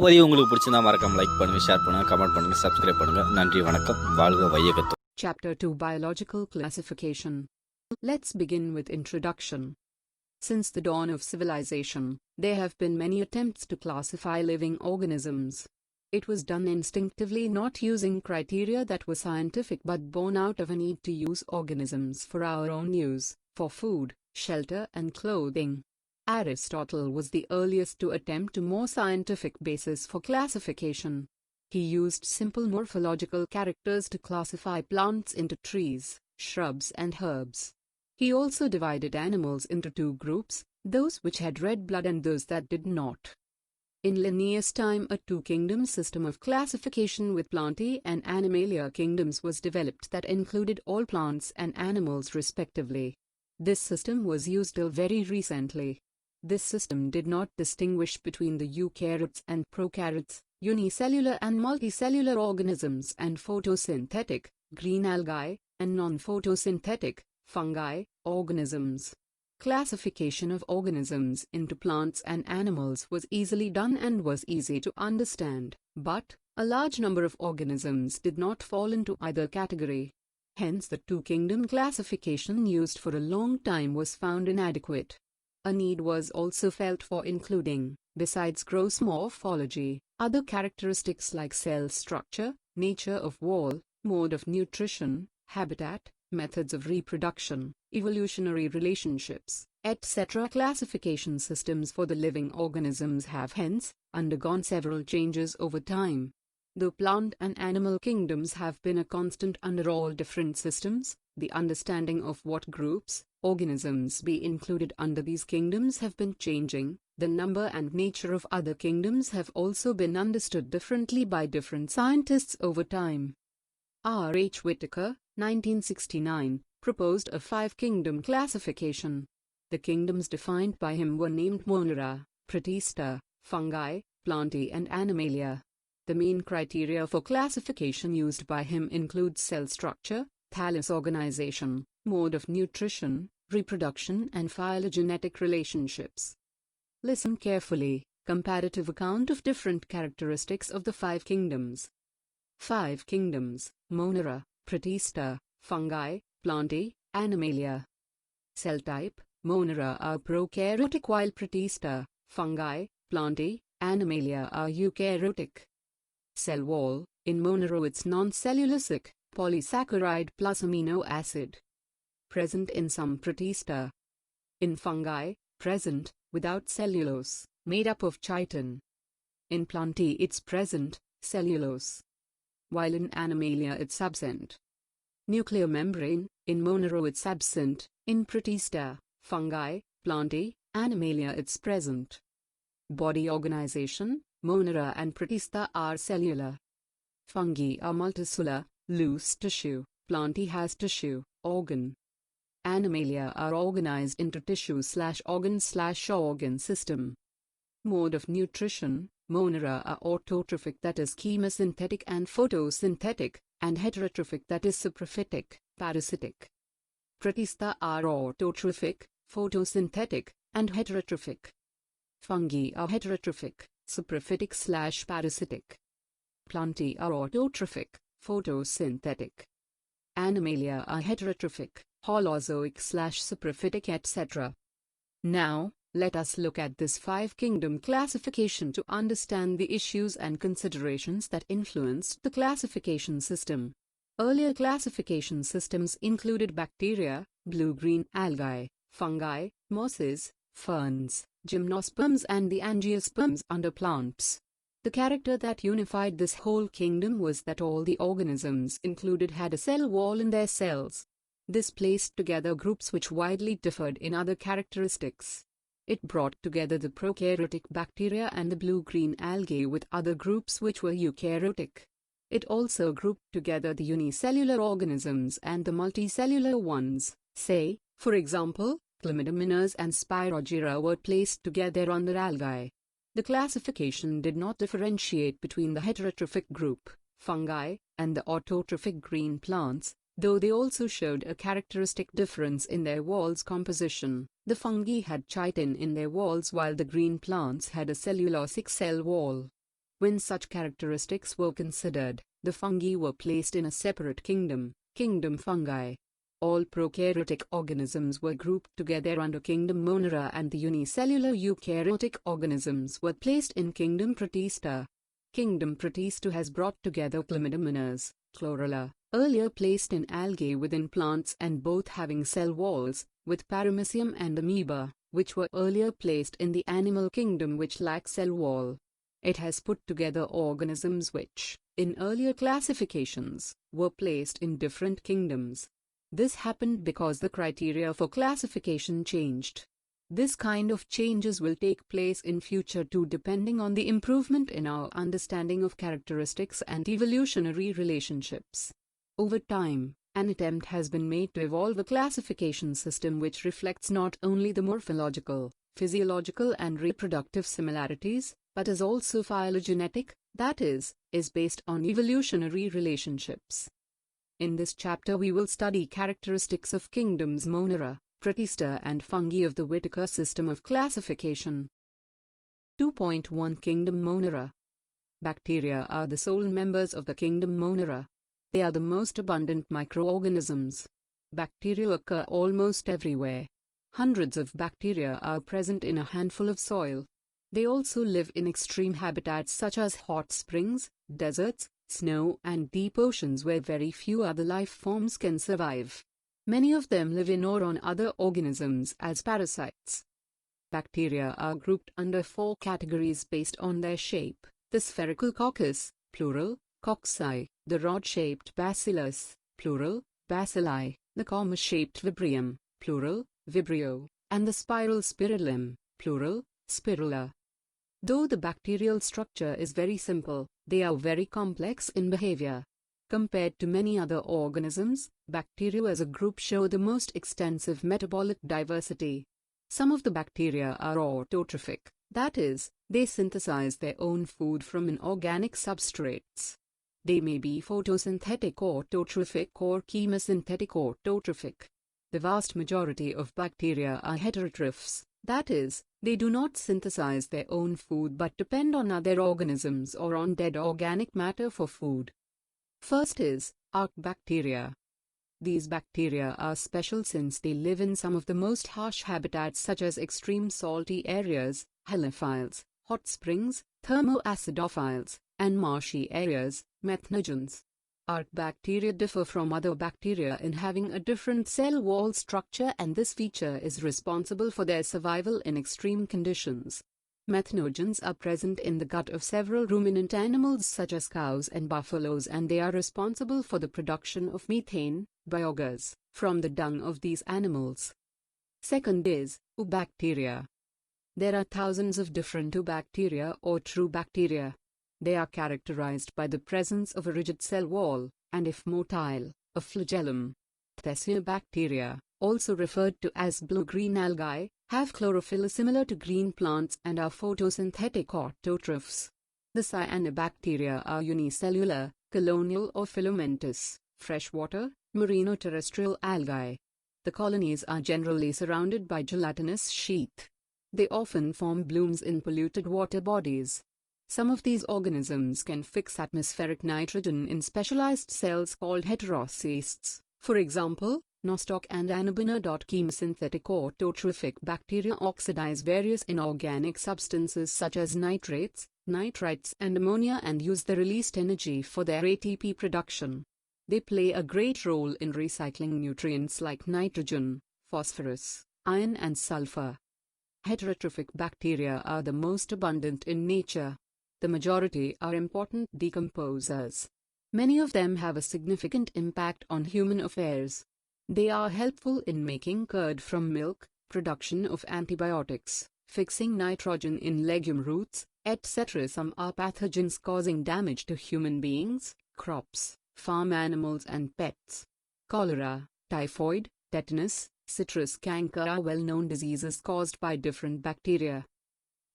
பதிவு உங்களுக்கு பிடிச்சிருந்தா மறக்காம லைக் பண்ணுங்க, ஷேர் பண்ணுங்க, கமெண்ட் பண்ணுங்க, சப்ஸ்கிரைப் பண்ணுங்க. நன்றி, வணக்கம். வாழ்க வையகத்து. Chapter 2 Biological Classification. Let's begin with introduction. Since the dawn of civilization, there have been many attempts to classify living organisms. It was done instinctively, not using criteria that were scientific but born out of a need to use organisms for our own use, for food, shelter and clothing. Aristotle was the earliest to attempt a more scientific basis for classification. He used simple morphological characters to classify plants into trees, shrubs and herbs. He also divided animals into two groups, those which had red blood and those that did not. In Linnaeus' time, a two-kingdom system of classification with Plantae and Animalia kingdoms was developed that included all plants and animals respectively. This system was used till very recently. This system did not distinguish between the eukaryotes and prokaryotes, unicellular and multicellular organisms and photosynthetic, green algae, and non-photosynthetic, fungi, organisms. Classification of organisms into plants and animals was easily done and was easy to understand, but a large number of organisms did not fall into either category. Hence the two-kingdom classification used for a long time was found inadequate. A need was also felt for including, besides gross morphology, other characteristics like cell structure, nature of wall, mode of nutrition, habitat, methods of reproduction, evolutionary relationships, etc. Classification systems for the living organisms have hence undergone several changes over time. Though plant and animal kingdoms have been a constant under all different systems, the understanding of what groups, organisms be included under these kingdoms have been changing. The number and nature of other kingdoms have also been understood differently by different scientists over time. R. H. Whittaker, 1969, proposed a five-kingdom classification. The kingdoms defined by him were named Monera, Protista, Fungi, Plantae and Animalia. The main criteria for classification used by him include cell structure, thallus organization, mode of nutrition, reproduction and phylogenetic relationships. Listen carefully. Comparative account of different characteristics of the five kingdoms. Five kingdoms: Monera, Protista, Fungi, Plantae, Animalia. Cell type: Monera are prokaryotic while Protista, Fungi, Plantae, Animalia are eukaryotic. Cell wall: in Monera it's non-cellulosic, polysaccharide plus amino acid. Present in some Protista. In Fungi, present, without cellulose, made up of chitin. In Plantae it's present, cellulose. While in Animalia it's absent. Nuclear membrane: in Monera it's absent, in Protista, Fungi, Plantae, Animalia it's present. Body organization: Monera and Protista are cellular. Fungi are multicellular, loose tissue. Plantae has tissue, organ. Animalia are organized into tissue/organ/organ system. Mode of nutrition: Monera are autotrophic, that is chemosynthetic and photosynthetic, and heterotrophic, that is saprophytic, parasitic. Protista are autotrophic, photosynthetic, and heterotrophic. Fungi are heterotrophic, saprophytic/parasitic. Plantae are autotrophic, photosynthetic. Animalia are heterotrophic, holozoic/saprophytic, etc. Now, let us look at this five-kingdom classification to understand the issues and considerations that influenced the classification system. Earlier classification systems included bacteria, blue-green algae, fungi, mosses, ferns, gymnosperms and the angiosperms under plants. The character that unified this whole kingdom was that all the organisms included had a cell wall in their cells. This placed together groups which widely differed in other characteristics. It brought together the prokaryotic bacteria and the blue-green algae with other groups which were eukaryotic. It also grouped together the unicellular organisms and the multicellular ones. Say, for example, Chlamydomonas and Spirogyra were placed together under algae. The classification did not differentiate between the heterotrophic group, fungi, and the autotrophic green plants, though they also showed a characteristic difference in their walls composition. The fungi had chitin in their walls while the green plants had a cellulosic cell wall. When such characteristics were considered, the fungi were placed in a separate kingdom, kingdom fungi. All prokaryotic organisms were grouped together under kingdom Monera, and the unicellular eukaryotic organisms were placed in kingdom Protista. Kingdom Protista has brought together chlamydomonas, chlorella, earlier placed in algae within plants and both having cell walls, with paramecium and amoeba, which were earlier placed in the animal kingdom which lack cell wall. It has put together organisms which, in earlier classifications, were placed in different kingdoms. This happened because the criteria for classification changed. This kind of changes will take place in future too, depending on the improvement in our understanding of characteristics and evolutionary relationships. Over time, an attempt has been made to evolve a classification system which reflects not only the morphological, physiological and reproductive similarities, but is also phylogenetic, that is based on evolutionary relationships. In this chapter we will study characteristics of kingdoms Monera, Protista and fungi of the Whittaker system of classification. 2.1 Kingdom Monera. Bacteria are the sole members of the kingdom Monera. They are the most abundant microorganisms. Bacteria occur almost everywhere. Hundreds of bacteria are present in a handful of soil. They also live in extreme habitats such as hot springs, deserts, snow and deep oceans where very few other life forms can survive. Many of them live in or on other organisms as parasites. Bacteria are grouped under 4 categories based on their shape: the spherical coccus, plural, cocci, the rod-shaped bacillus, plural, bacilli, the comma-shaped vibrium, plural, vibrio, and the spiral spirillum, plural, spirula. Though the bacterial structure is very simple, they are very complex in behavior. Compared to many other organisms, bacteria as a group show the most extensive metabolic diversity. Some of the bacteria are autotrophic, that is, they synthesize their own food from inorganic substrates. They may be photosynthetic autotrophic or chemosynthetic autotrophic. The vast majority of bacteria are heterotrophs, that is, they do not synthesize their own food but depend on other organisms or on dead organic matter for food. First is archaebacteria. These bacteria are special since they live in some of the most harsh habitats such as extreme salty areas, halophiles, hot springs, thermoacidophiles, and marshy areas, methanogens. Archaebacteria differ from other bacteria in having a different cell wall structure, and this feature is responsible for their survival in extreme conditions. Methanogens are present in the gut of several ruminant animals such as cows and buffaloes, and they are responsible for the production of methane, biogas, from the dung of these animals. Second is eubacteria. There are thousands of different eubacteria or true bacteria. They are characterized by the presence of a rigid cell wall, and if motile, a flagellum. Thesiobacteria, also referred to as blue-green algae, have chlorophyll similar to green plants and are photosynthetic autotrophs. The cyanobacteria are unicellular, colonial or filamentous, freshwater, marino-terrestrial algae. The colonies are generally surrounded by gelatinous sheath. They often form blooms in polluted water bodies. Some of these organisms can fix atmospheric nitrogen in specialized cells called heterocysts. For example, Nostoc and Anabina. Chemosynthetic autotrophic bacteria oxidize various inorganic substances such as nitrates, nitrites and ammonia and use the released energy for their ATP production. They play a great role in recycling nutrients like nitrogen, phosphorus, iron and sulfur. Heterotrophic bacteria are the most abundant in nature. The majority are important decomposers. Many of them have a significant impact on human affairs. They are helpful in making curd from milk, production of antibiotics, fixing nitrogen in legume roots, etc. Some are pathogens causing damage to human beings, crops, farm animals and pets. Cholera, typhoid, tetanus, citrus canker are well-known diseases caused by different bacteria.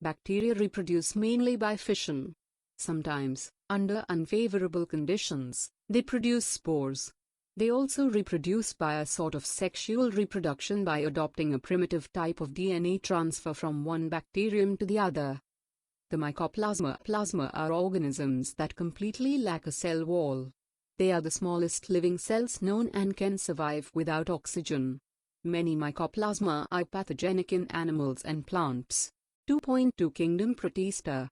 Bacteria reproduce mainly by fission. Sometimes, under unfavorable conditions, they produce spores. They also reproduce by a sort of sexual reproduction by adopting a primitive type of DNA transfer from one bacterium to the other. The mycoplasma are organisms that completely lack a cell wall. They are the smallest living cells known and can survive without oxygen. Many mycoplasma are pathogenic in animals and plants. 2.2 Kingdom Protista.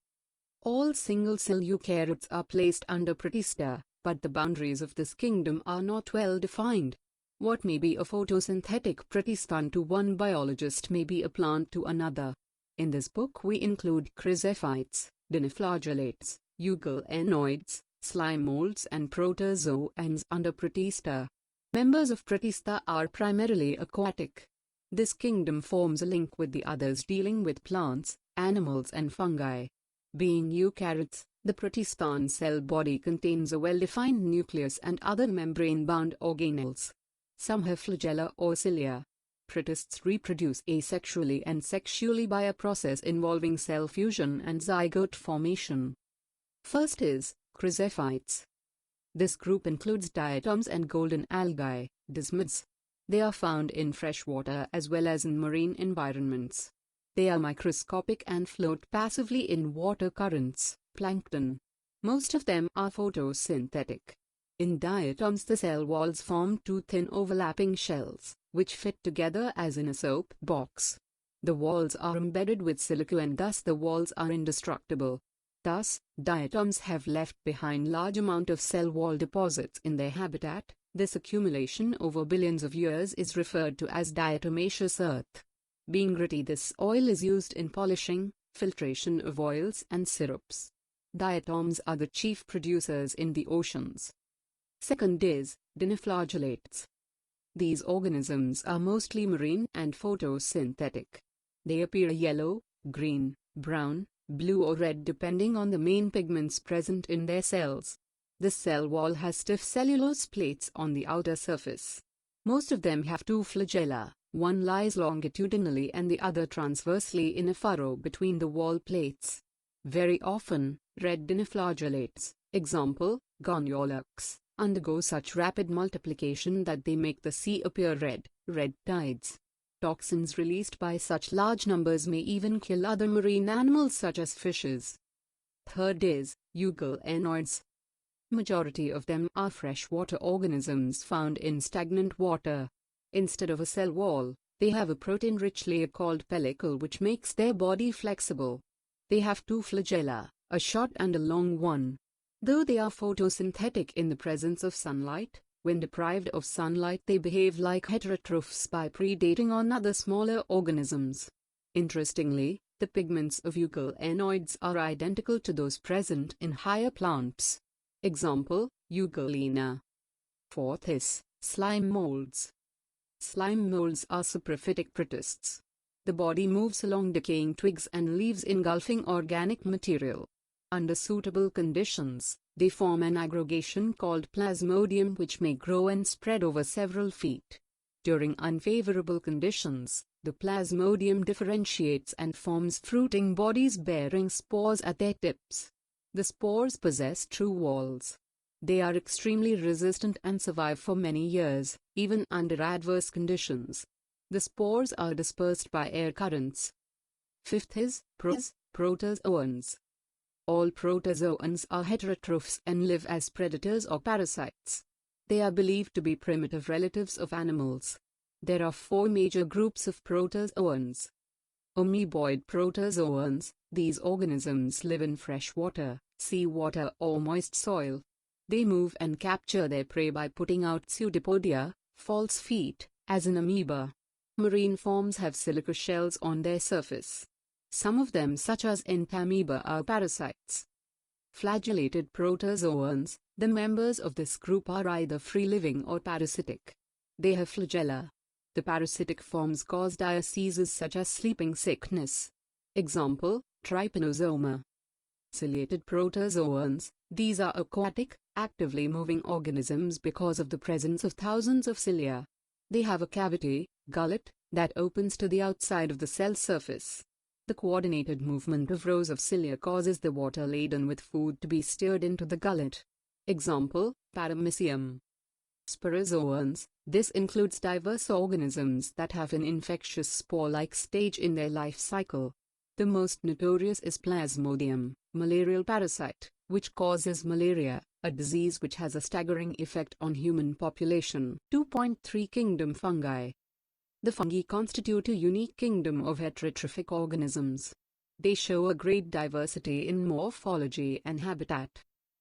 All single-cell eukaryotes are placed under Protista, but the boundaries of this kingdom are not well defined. What may be a photosynthetic protistan to one biologist may be a plant to another. In this book we include chrysophytes, dinoflagellates, euglenoids, slime molds and protozoans under Protista. Members of Protista are primarily aquatic. This kingdom forms a link with the others dealing with plants, animals and fungi. Being eukaryotes, the protistan cell body contains a well-defined nucleus and other membrane-bound organelles. Some have flagella or cilia. Protists reproduce asexually and sexually by a process involving cell fusion and zygote formation. First is chrysophytes. This group includes diatoms and golden algae, desmids. They are found in freshwater as well as in marine environments. They are microscopic and float passively in water currents, plankton. Most of them are photosynthetic. In diatoms the cell walls form two thin overlapping shells, which fit together as in a soap box. The walls are embedded with silica and thus the walls are indestructible. Thus, diatoms have left behind large amount of cell wall deposits in their habitat. This accumulation over billions of years is referred to as diatomaceous earth. Being gritty, this oil is used in polishing, filtration of oils and syrups. Diatoms are the chief producers in the oceans. Second is dinoflagellates. These organisms are mostly marine and photosynthetic. They appear yellow, green, brown, blue or red depending on the main pigments present in their cells. The cell wall has stiff cellulose plates on the outer surface. Most of them have two flagella, one lies longitudinally and the other transversely in a furrow between the wall plates. Very often, red dinoflagellates, example, goniolux, undergo such rapid multiplication that they make the sea appear red tides. Toxins released by such large numbers may even kill other marine animals such as fishes. Third is euglenoids. Majority of them are freshwater organisms found in stagnant water. Instead of a cell wall, they have a protein-rich layer called pellicle which makes their body flexible. They have two flagella, a short and a long one. Though they are photosynthetic in the presence of sunlight, when deprived of sunlight they behave like heterotrophs by predating on other smaller organisms. Interestingly, the pigments of euglenoids are identical to those present in higher plants. Example, euglena. Fourth is slime molds. Slime molds are saprophytic protists. The body moves along decaying twigs and leaves engulfing organic material. Under suitable conditions, they form an aggregation called plasmodium which may grow and spread over several feet. During unfavorable conditions, the plasmodium differentiates and forms fruiting bodies bearing spores at their tips. The spores possess true walls. They are extremely resistant and survive for many years, even under adverse conditions. The spores are dispersed by air currents. Fifth is protozoans. All protozoans are heterotrophs and live as predators or parasites. They are believed to be primitive relatives of animals. There are four major groups of protozoans. Amoeboid protozoans. These organisms live in freshwater, seawater or moist soil. They move and capture their prey by putting out pseudopodia, false feet, as in amoeba. Marine forms have silica shells on their surface. Some of them, such as entamoeba, are parasites. Flagellated protozoans. The members of this group are either free-living or parasitic. They have flagella. The parasitic forms cause diseases such as sleeping sickness. Example, trypanosoma. Ciliated protozoans. These are aquatic, actively moving organisms because of the presence of thousands of cilia. They have a cavity, gullet, that opens to the outside of the cell surface. The coordinated movement of rows of cilia causes the water laden with food to be stirred into the gullet. Example, paramecium. Sporozoans. This includes diverse organisms that have an infectious spore-like stage in their life cycle. The most notorious is Plasmodium, malarial parasite, which causes malaria, a disease which has a staggering effect on human population. 2.3 Kingdom Fungi. The fungi constitute a unique kingdom of heterotrophic organisms. They show a great diversity in morphology and habitat.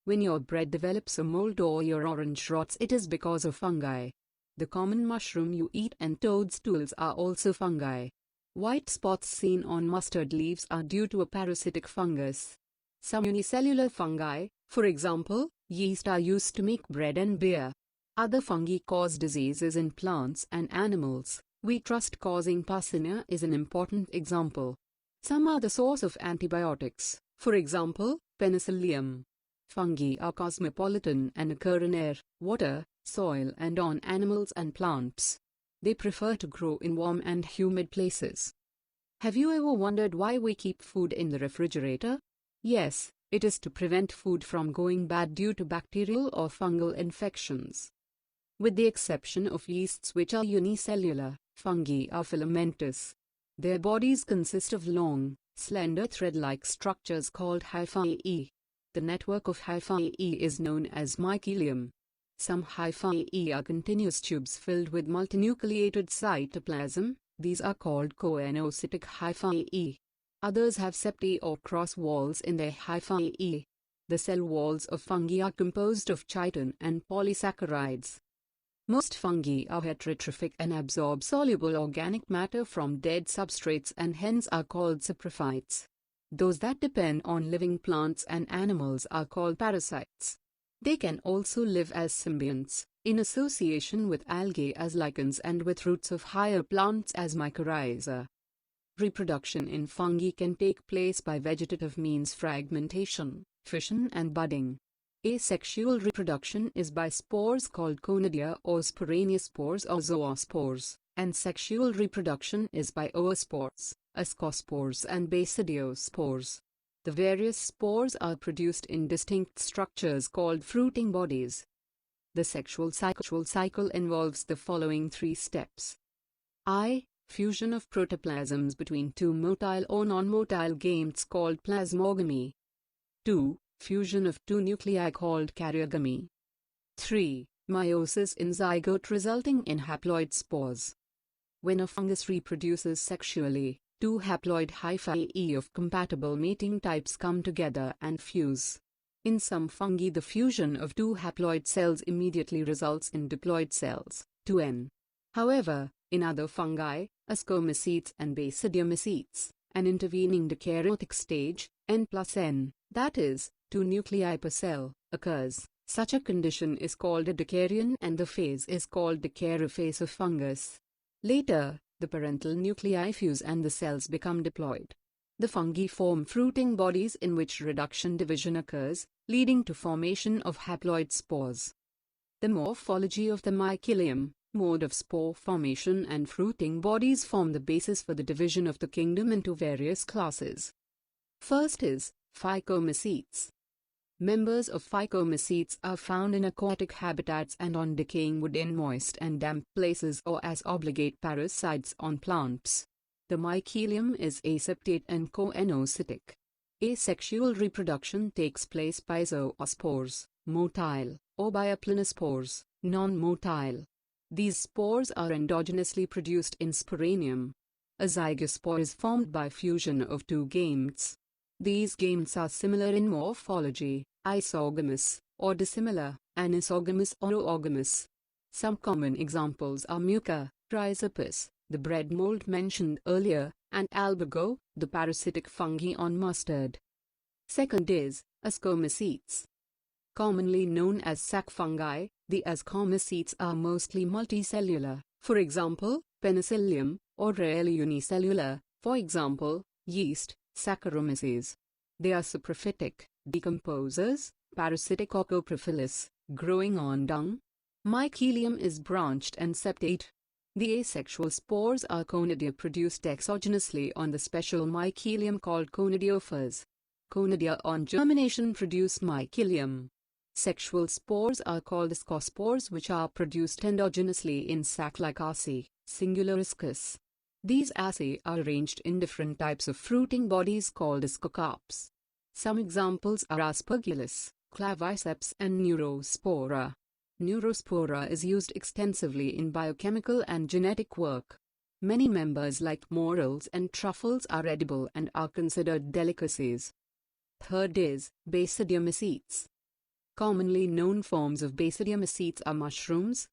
When your bread develops a mold or your orange rots, it is because of fungi. The common mushroom you eat and toadstools are also fungi. White spots seen on mustard leaves are due to a parasitic fungus. Some unicellular fungi, for example, yeast, are used to make bread and beer. Other fungi cause diseases in plants and animals. Wheat rust causing Yersinia is an important example. Some are the source of antibiotics, for example, penicillium. Fungi are cosmopolitan and occur in air, water, soil and on animals and plants. They prefer to grow in warm and humid places. Have you ever wondered why we keep food in the refrigerator? Yes, it is to prevent food from going bad due to bacterial or fungal infections. With the exception of yeasts, which are unicellular, fungi are filamentous. Their bodies consist of long, slender thread-like structures called hyphae. The network of hyphae is known as mycelium. Some hyphae are continuous tubes filled with multinucleated cytoplasm. These are called choanocytic hyphae. Others have septae or cross walls in their hyphae. The cell walls of fungi are composed of chitin and polysaccharides. Most fungi are heterotrophic and absorb soluble organic matter from dead substrates and hence are called saprophytes. Those that depend on living plants and animals are called parasites. They can also live as symbionts, in association with algae as lichens and with roots of higher plants as mycorrhiza. Reproduction in fungi can take place by vegetative means: fragmentation, fission and budding. Asexual reproduction is by spores called conidia or sporaniospores or zoospores, and sexual reproduction is by oospores, ascospores and basidiospores. The various spores are produced in distinct structures called fruiting bodies. The sexual cycle involves the following 3 steps. I. Fusion of protoplasms between 2 motile or non-motile gametes called plasmogamy. 2. Fusion of 2 nuclei called karyogamy. 3. Meiosis in zygote resulting in haploid spores. When a fungus reproduces sexually, 2 haploid hyphae of compatible mating types come together and fuse. In some fungi, the fusion of 2 haploid cells immediately results in diploid cells, 2N. However, in other fungi, ascomycetes and basidiomycetes, an intervening dikaryotic stage, N+N, that is, 2 nuclei per cell, occurs. Such a condition is called a dikaryon and the phase is called dicarophase of fungus. Later, the parental nuclei fuse and the cells become diploid. The fungi form fruiting bodies in which reduction division occurs, leading to formation of haploid spores. The morphology of the mycelium, mode of spore formation and fruiting bodies form the basis for the division of the kingdom into various classes. First is phycomycetes. Members of phycomycetes are found in aquatic habitats and on decaying wood in moist and damp places or as obligate parasites on plants. The mycelium is aseptate and choanocytic. Asexual reproduction takes by zoospores, motile, or by aplanospores, non-motile. These spores are endogenously produced in sporanium. A zygospore is formed by fusion of 2 gametes. These gametes are similar in morphology, isogamous, or dissimilar, anisogamous or oogamous. Some common examples are Muca, Rhizopus, the bread mold mentioned earlier, and albugo, the parasitic fungi on mustard. Second is ascomycetes. Commonly known as sac fungi, the ascomycetes are mostly multicellular, for example, penicillium, or rarely unicellular, for example, yeast, Saccharomyces. They are saprophytic, decomposers, parasitic or coprophilous, growing on dung. Mycelium is branched and septate. The asexual spores are conidia produced exogenously on the special mycelium called conidiophores. Conidia on germination produce mycelium. Sexual spores are called ascospores, which are produced endogenously in sac like Arce, singular ascus. These asci are arranged in different types of fruiting bodies called scocarps. Some examples are Aspergillus, claviceps and Neurospora. Neurospora is used extensively in biochemical and genetic work. Many members like morels and truffles are edible and are considered delicacies. Third is basidiomycetes. Commonly known forms of basidiomycetes are mushrooms,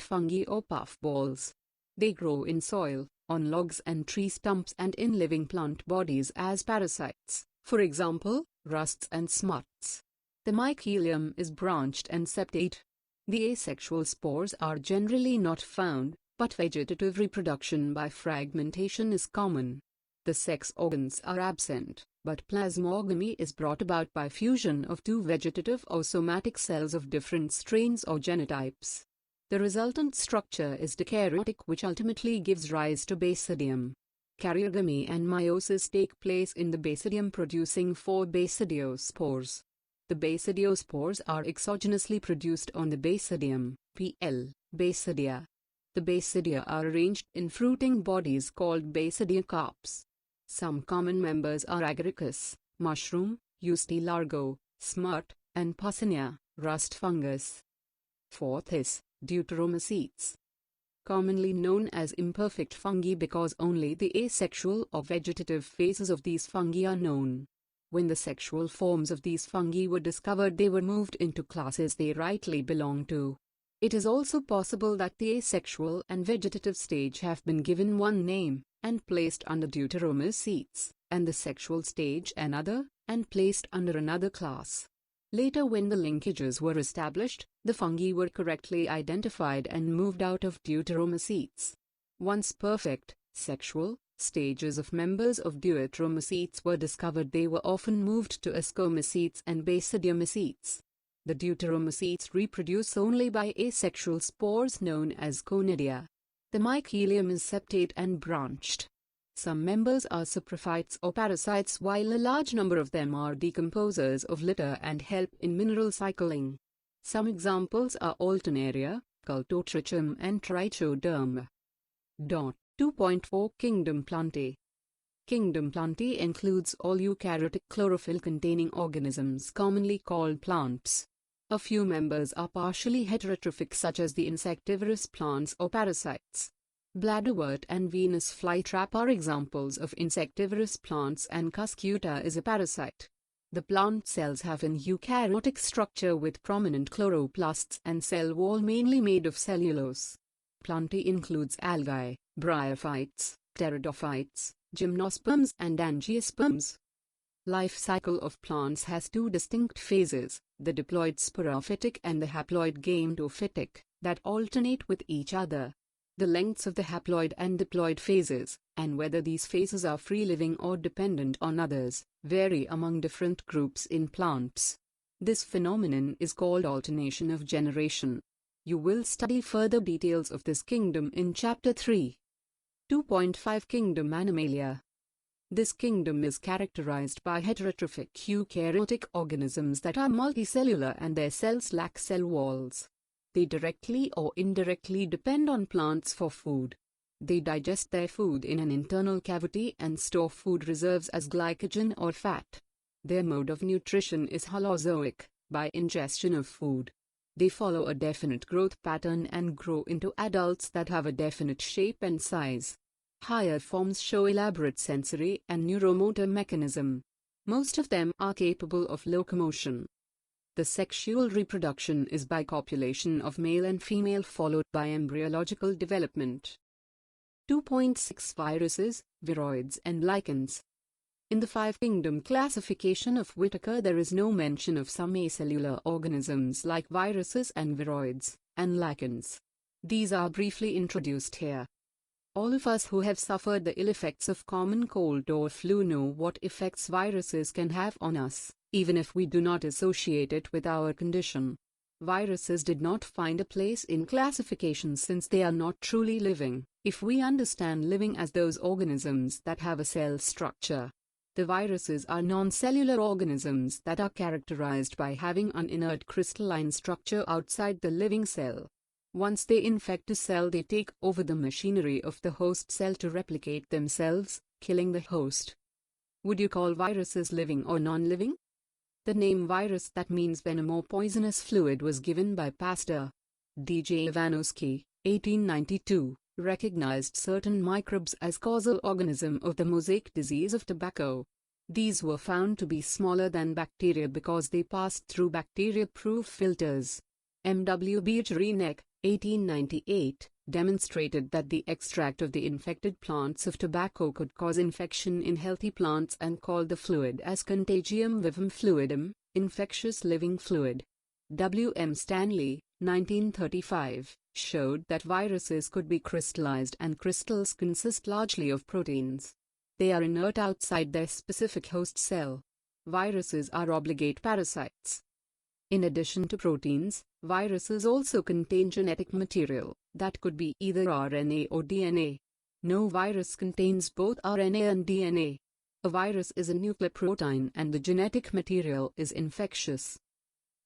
fungi or puffballs. They grow in soil, on logs and tree stumps and in living plant bodies as parasites, for example, rusts and smuts. The mycelium is branched and septate. The asexual spores are generally not found, but vegetative reproduction by fragmentation is common. The sex organs are absent, but plasmogamy is brought about by fusion of two vegetative or somatic cells of different strains or genotypes. The resultant structure is dikaryotic, which ultimately gives rise to basidium. Karyogamy and meiosis take place in the basidium, producing 4 basidiospores. The basidiospores are exogenously produced on the basidium, PL, basidia. The basidia are arranged in fruiting bodies called basidiocarps. Some common members are agaricus, mushroom, Euste largo, smut, and Pussinia, rust fungus. Fourth is deuteromycetes. Commonly known as imperfect fungi because only the asexual or vegetative phases of these fungi are known. When the sexual forms of these fungi were discovered, they were moved into classes they rightly belong to. It is also possible that the asexual and vegetative stage have been given one name, and placed under deuteromycetes, and the sexual stage another, and placed under another class. Later, when the linkages were established, the fungi were correctly identified and moved out of deuteromycetes. Once perfect, sexual, stages of members of deuteromycetes were discovered, they were often moved to ascomycetes and basidiomycetes. The deuteromycetes reproduce only by asexual spores known as conidia. The mycelium is septate and branched. Some members are saprophytes or parasites, while a large number of them are decomposers of litter and help in mineral cycling. Some examples are Alternaria, Cultotrichum and Trichoderma. 2.4 Kingdom Plantae. Kingdom Plantae includes all eukaryotic chlorophyll-containing organisms commonly called plants. A few members are partially heterotrophic, such as the insectivorous plants or parasites. Bladderwort and Venus flytrap are examples of insectivorous plants, and Cuscuta is a parasite. The plant cells have an eukaryotic structure with prominent chloroplasts and cell wall mainly made of cellulose. Plantae includes algae, bryophytes, pteridophytes, gymnosperms and angiosperms. Life cycle of plants has 2 distinct phases, the diploid sporophytic and the haploid gametophytic, that alternate with each other. The lengths of the haploid and diploid phases, and whether these phases are free-living or dependent on others, vary among different groups in plants. This phenomenon is called alternation of generation. You will study further details of this kingdom in Chapter 3. 2.5 Kingdom Animalia. This kingdom is characterized by heterotrophic eukaryotic organisms that are multicellular and their cells lack cell walls. They directly or indirectly depend on plants for food. They digest their food in an internal cavity and store food reserves as glycogen or fat. Their mode of nutrition is holozoic, by ingestion of food. They follow a definite growth pattern and grow into adults that have a definite shape and size. Higher forms show elaborate sensory and neuromotor mechanism. Most of them are capable of locomotion. The sexual reproduction is by copulation of male and female followed by embryological development. 2.6 Viruses, viroids and lichens. In the 5-kingdom classification of Whittaker, there is no mention of some acellular organisms like viruses and viroids, and lichens. These are briefly introduced here. All of us who have suffered the ill effects of common cold or flu know what effects viruses can have on us, even if we do not associate it with our condition. Viruses did not find a place in classification since they are not truly living, if we understand living as those organisms that have a cell structure. The viruses are non-cellular organisms that are characterized by having an inert crystalline structure outside the living cell. Once they infect a cell, they take over the machinery of the host cell to replicate themselves, killing the host. Would you call viruses living or non-living? The name virus, that means venom or poisonous fluid, was given by Pasteur. D.J. Ivanovsky, 1892, recognized certain microbes as causal organism of the mosaic disease of tobacco. These were found to be smaller than bacteria because they passed through bacteria-proof filters. M.W. Becherinek, 1898, demonstrated that the extract of the infected plants of tobacco could cause infection in healthy plants and called the fluid as contagium vivum fluidum, infectious living fluid. W. M. Stanley, 1935, showed that viruses could be crystallized, and crystals consist largely of proteins. They are inert outside their specific host cell. Viruses are obligate parasites. In addition to proteins, viruses also contain genetic material that could be either RNA or DNA. No virus contains both RNA and DNA. A virus is a nucleoprotein and the genetic material is infectious.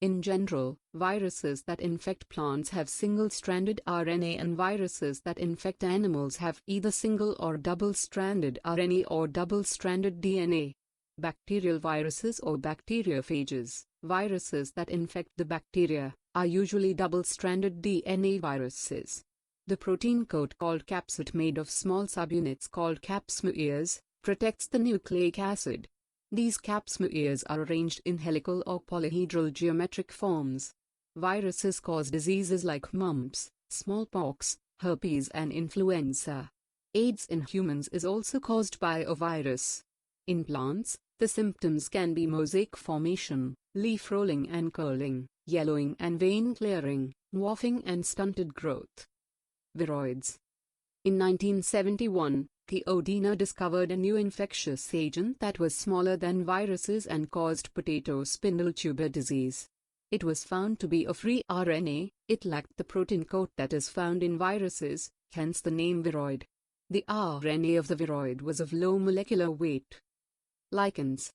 In general, viruses that infect plants have single-stranded RNA, and viruses that infect animals have either single or double-stranded RNA or double-stranded DNA. Bacterial viruses or bacteriophages, viruses that infect the bacteria, are usually double-stranded DNA viruses. The protein coat called capsid, made of small subunits called capsmuirs, protects the nucleic acid. These capsmuirs are arranged in helical or polyhedral geometric forms. Viruses cause diseases like mumps, smallpox, herpes and influenza. AIDS in humans is also caused by a virus. In plants, the symptoms can be mosaic formation, leaf rolling and curling, yellowing and vein clearing, dwarfing and stunted growth. Viroids. In 1971, Theodina discovered a new infectious agent that was smaller than viruses and caused potato spindle tuber disease. It was found to be a free RNA, it lacked the protein coat that is found in viruses, hence the name viroid. The RNA of the viroid was of low molecular weight. Lichens.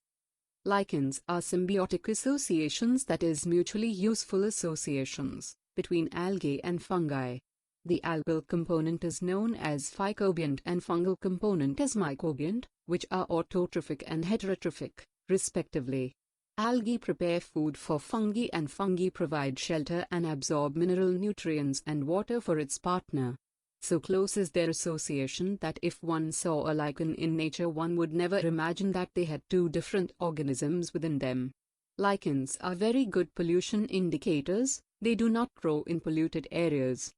Lichens are symbiotic associations, that is, mutually useful associations, between algae and fungi. The algal component is known as phycobiont and fungal component as mycobiont, which are autotrophic and heterotrophic, respectively. Algae prepare food for fungi and fungi provide shelter and absorb mineral nutrients and water for its partner. So close is their association that if one saw a lichen in nature, one would never imagine that they had two different organisms within them. Lichens are very good pollution indicators. They do not grow in polluted areas.